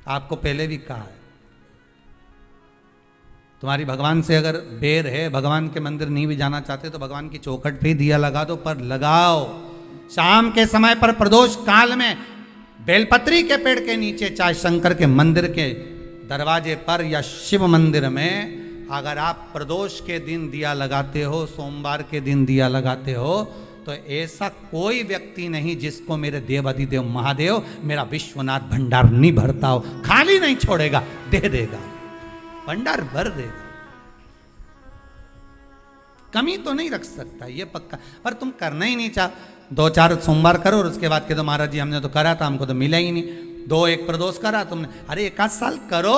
आपको पहले भी कहा है, तुम्हारी भगवान से अगर बेर है, भगवान के मंदिर नहीं भी जाना चाहते तो भगवान की चौखट पे ही दिया लगा दो, पर लगाओ। शाम के समय पर प्रदोष काल में बेलपत्री के पेड़ के नीचे, चाहे शंकर के मंदिर के दरवाजे पर या शिव मंदिर में, अगर आप प्रदोष के दिन दिया लगाते हो, सोमवार के दिन दिया लगाते हो, तो ऐसा कोई व्यक्ति नहीं जिसको मेरे देव अधिदेव महादेव मेरा विश्वनाथ भंडार नहीं भरता हो, खाली नहीं छोड़ेगा, दे देगा, भंडार भर देगा। कमी तो नहीं रख सकता, ये पक्का। पर तुम करना ही नहीं चाह, 2-4 सोमवार करो और उसके बाद कह दो महाराज जी हमने तो करा था, हमको तो मिला ही नहीं। 2-1 प्रदोष करा तुमने, अरे 1 साल करो,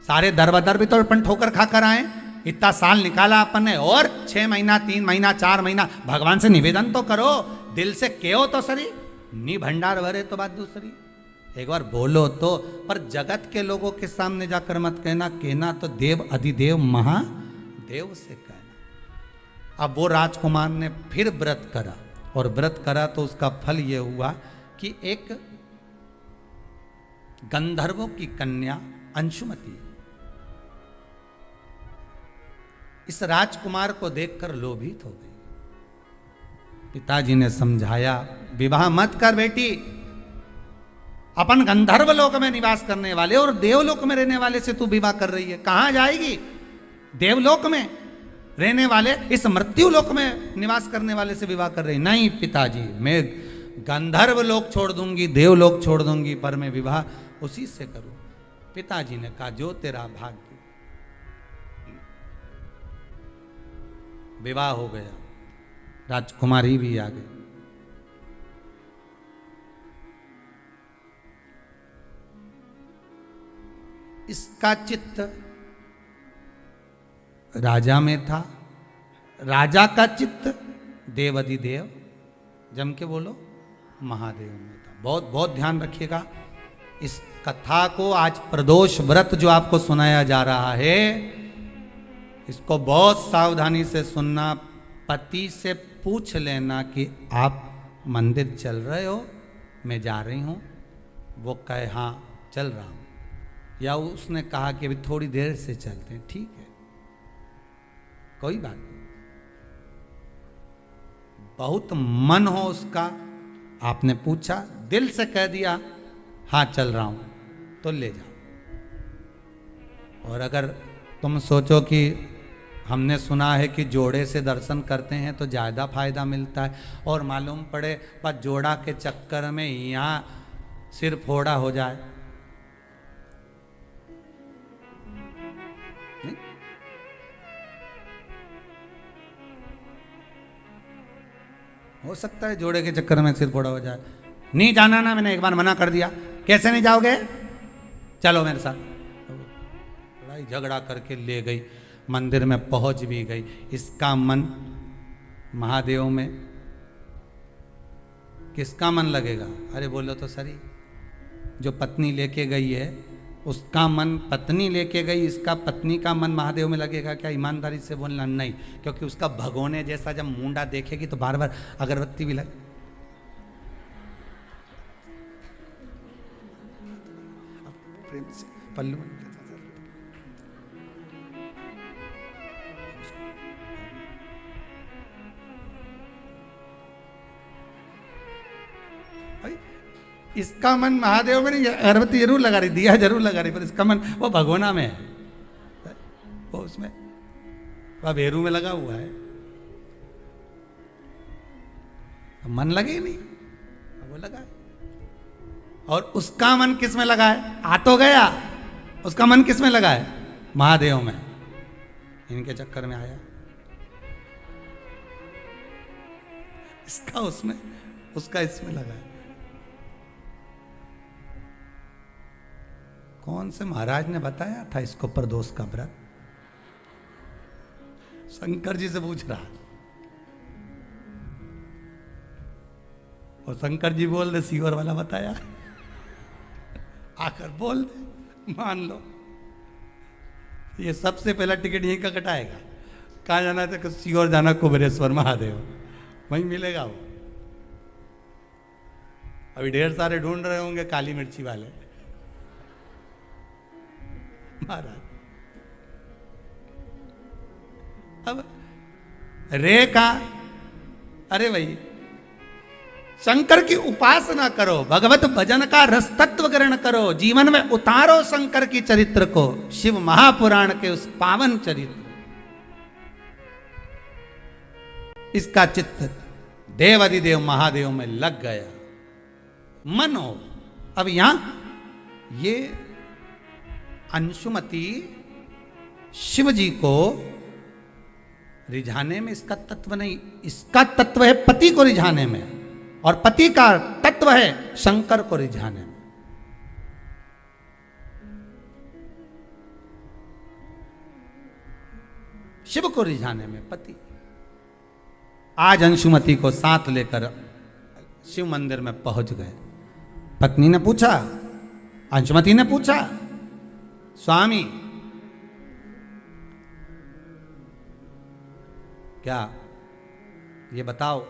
सारे दर भी तो अपन ठोकर खा कर आए, इतना साल निकाला अपन ने, और 6 महीना 3 महीना 4 महीना भगवान से निवेदन तो करो, दिल से कहो तो सही, नी भंडार भरे तो बात दूसरी, एक बार बोलो तो। पर जगत के लोगों के सामने जाकर मत कहना, कहना तो देव अधिदेव महादेव से कहना। अब वो राजकुमार ने फिर व्रत करा, और व्रत करा तो उसका फल ये हुआ कि एक गंधर्वों की कन्या अंशुमति इस राजकुमार को देखकर लोभित हो गई। पिताजी ने समझाया, विवाह मत कर बेटी, अपन गंधर्व लोक में निवास करने वाले और देवलोक में रहने वाले से तू विवाह कर रही है, कहां जाएगी? देवलोक में रहने वाले इस मृत्यु लोक में निवास करने वाले से विवाह कर रही। नहीं पिताजी, मैं गंधर्व लोक छोड़ दूंगी, देवलोक छोड़ दूंगी, पर मैं विवाह उसी से करूं। पिताजी ने कहा, जो तेरा भाग्य। विवाह हो गया, राजकुमारी भी आ गई। इसका चित्त राजा में था, राजा का चित्त देवाधिदेव, जम के बोलो, महादेव में था। बहुत बहुत ध्यान रखिएगा इस कथा को। आज प्रदोष व्रत जो आपको सुनाया जा रहा है, इसको बहुत सावधानी से सुनना। पति से पूछ लेना कि आप मंदिर चल रहे हो, मैं जा रही हूं, वो कहे हाँ चल रहा हूं, या उसने कहा कि अभी थोड़ी देर से चलते हैं, ठीक है, कोई बात नहीं। बहुत मन हो उसका, आपने पूछा, दिल से कह दिया हाँ चल रहा हूं, तो ले जाओ। और अगर तुम सोचो कि हमने सुना है कि जोड़े से दर्शन करते हैं तो ज़्यादा फायदा मिलता है, और मालूम पड़े पर जोड़ा के चक्कर में यहाँ सिर फोड़ा हो जाए, नहीं? हो सकता है जोड़े के चक्कर में सिर फोड़ा हो जाए। नहीं जाना ना, मैंने एक बार मना कर दिया, कैसे नहीं जाओगे, चलो मेरे साथ। लड़ाई झगड़ा करके ले गई, मंदिर में पहुंच भी गई। इसका मन महादेव में, किसका मन लगेगा? अरे बोलो तो सही, जो पत्नी लेके गई है उसका मन पत्नी लेके गई, इसका पत्नी का मन महादेव में लगेगा क्या? ईमानदारी से बोलना नहीं, क्योंकि उसका भगोने जैसा जब मुंडा देखेगी तो बार बार अगरबत्ती भी लगे। प्रेम से पल्लू इसका मन महादेव में नहीं, अगरबत्ती जरूर लगा रही, दिया जरूर लगा रही, पर इसका मन वो भगोना में है, वो उसमें वह भेरू में लगा हुआ है, मन लगे नहीं, वो लगा है। और उसका मन किस में लगा है? आ तो गया, उसका मन किस में लगा है? महादेव में। इनके चक्कर में आया, इसका उसमें, उसका इसमें लगा है। कौन से महाराज ने बताया था इसको प्रदोष का व्रत? शंकर जी से पूछ रहा, और शंकर जी बोल दे सीवर वाला बताया, आकर बोल दे, मान लो। ये सबसे पहला टिकट यहीं का कटाएगा। कहाँ जाना था? सीवर जाना, कुबेरेश्वर महादेव, वहीं मिलेगा वो। अभी ढेर सारे ढूंढ रहे होंगे काली मिर्ची वाले, महाराज। अब रे का, अरे भाई शंकर की उपासना करो, भगवत भजन का रस तत्व ग्रहण करो, जीवन में उतारो शंकर की चरित्र को, शिव महापुराण के उस पावन चरित्र। इसका चित्त देवादिदेव महादेव में लग गया, मन हो। अब यहां ये अंशुमति शिव जी को रिझाने में इसका तत्व नहीं, इसका तत्व है पति को रिझाने में, और पति का तत्व है शंकर को रिझाने में। शिव को रिझाने में पति। आज अंशुमति को साथ लेकर शिव मंदिर में पहुंच गए। पत्नी ने पूछा, अंशुमति ने पूछा, स्वामी क्या ये बताओ,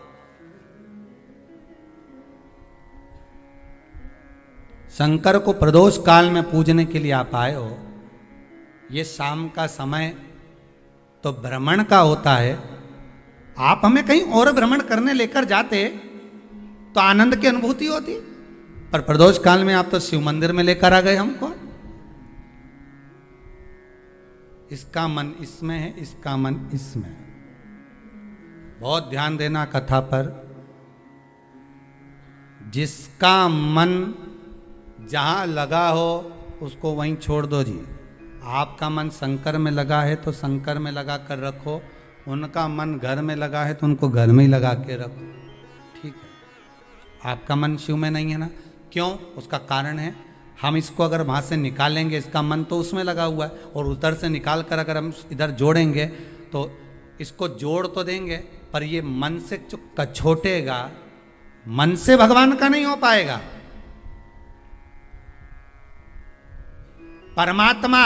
शंकर को प्रदोष काल में पूजने के लिए आप आए हो, ये शाम का समय तो भ्रमण का होता है, आप हमें कहीं और भ्रमण करने लेकर जाते तो आनंद की अनुभूति होती, पर प्रदोष काल में आप तो शिव मंदिर में लेकर आ गए हमको। इसका मन इसमें है, इसका मन इसमें है। बहुत ध्यान देना कथा पर। जिसका मन जहां लगा हो उसको वहीं छोड़ दो जी। आपका मन शंकर में लगा है तो शंकर में लगा कर रखो, उनका मन घर में लगा है तो उनको घर में ही लगा के रखो, ठीक है। आपका मन शिव में नहीं है ना, क्यों? उसका कारण है, हम इसको अगर वहाँ से निकालेंगे, इसका मन तो उसमें लगा हुआ है, और उधर से निकाल कर अगर हम इधर जोड़ेंगे तो इसको जोड़ तो देंगे, पर ये मन से जो कछोटेगा, मन से भगवान का नहीं हो पाएगा। परमात्मा,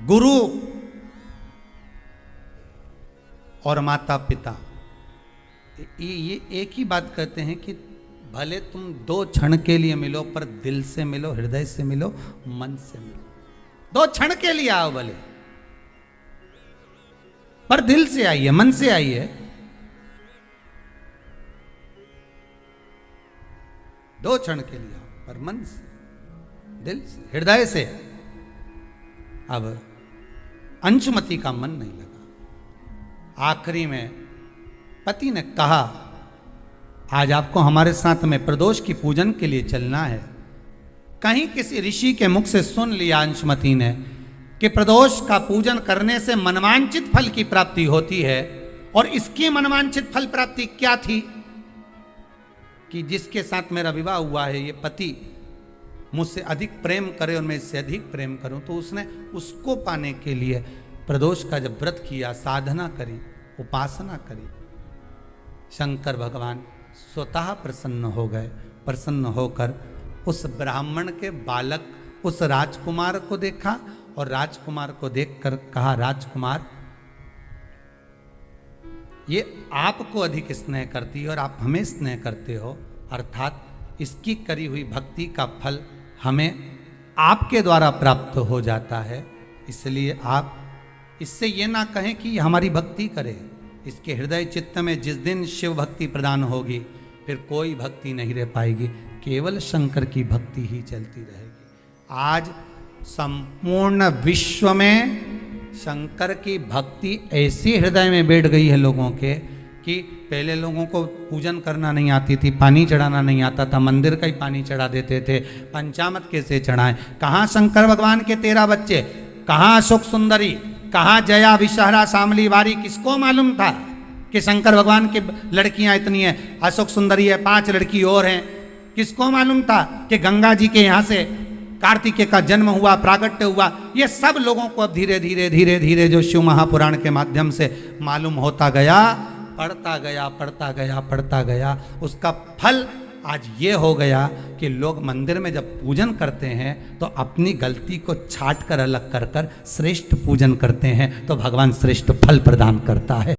गुरु और माता पिता ये एक ही बात कहते हैं कि भले तुम 2 क्षण के लिए मिलो, पर दिल से मिलो, हृदय से मिलो, मन से मिलो। 2 क्षण के लिए आओ भले, पर दिल से आइए, मन से आइए। 2 क्षण के लिए आओ, पर मन से, दिल से, हृदय से। अब अंशुमति का मन नहीं लगा। आखिरी में पति ने कहा, आज आपको हमारे साथ में प्रदोष की पूजन के लिए चलना है। कहीं किसी ऋषि के मुख से सुन लिया अंशुमति ने कि प्रदोष का पूजन करने से मनवांछित फल की प्राप्ति होती है, और इसकी मनवांछित फल प्राप्ति क्या थी कि जिसके साथ मेरा विवाह हुआ है, ये पति मुझसे अधिक प्रेम करे और मैं इससे अधिक प्रेम करूं, तो उसने उसको पाने के लिए प्रदोष का जब व्रत किया, साधना करी, उपासना करी, शंकर भगवान स्वतः प्रसन्न हो गए। प्रसन्न होकर उस ब्राह्मण के बालक, उस राजकुमार को देखा, और राजकुमार को देखकर कहा, राजकुमार ये आपको अधिक स्नेह करती है और आप हमें स्नेह करते हो, अर्थात इसकी करी हुई भक्ति का फल हमें आपके द्वारा प्राप्त हो जाता है, इसलिए आप इससे ये ना कहें कि हमारी भक्ति करे। इसके हृदय चित्त में जिस दिन शिव भक्ति प्रदान होगी, फिर कोई भक्ति नहीं रह पाएगी, केवल शंकर की भक्ति ही चलती रहेगी। आज संपूर्ण विश्व में शंकर की भक्ति ऐसी हृदय में बैठ गई है लोगों के कि पहले लोगों को पूजन करना नहीं आती थी, पानी चढ़ाना नहीं आता था, मंदिर का ही पानी चढ़ा देते थे, पंचामृत कैसे चढ़ाएं। कहाँ शंकर भगवान के 13 बच्चे, कहाँ अशोक सुंदरी, कहाँ जया विषहरा शामली वारी, किसको मालूम था कि शंकर भगवान की लड़कियां इतनी हैं, अशोक सुंदरी है, 5 लड़की और हैं। किसको मालूम था कि गंगा जी के यहाँ से कार्तिकेय का जन्म हुआ, प्रागट्य हुआ। ये सब लोगों को अब धीरे धीरे धीरे धीरे जो शिव महापुराण के माध्यम से मालूम होता गया, पढ़ता गया पढ़ता गया पढ़ता गया, उसका फल आज ये हो गया कि लोग मंदिर में जब पूजन करते हैं तो अपनी गलती को छाट कर अलग कर कर श्रेष्ठ पूजन करते हैं, तो भगवान श्रेष्ठ फल प्रदान करता है।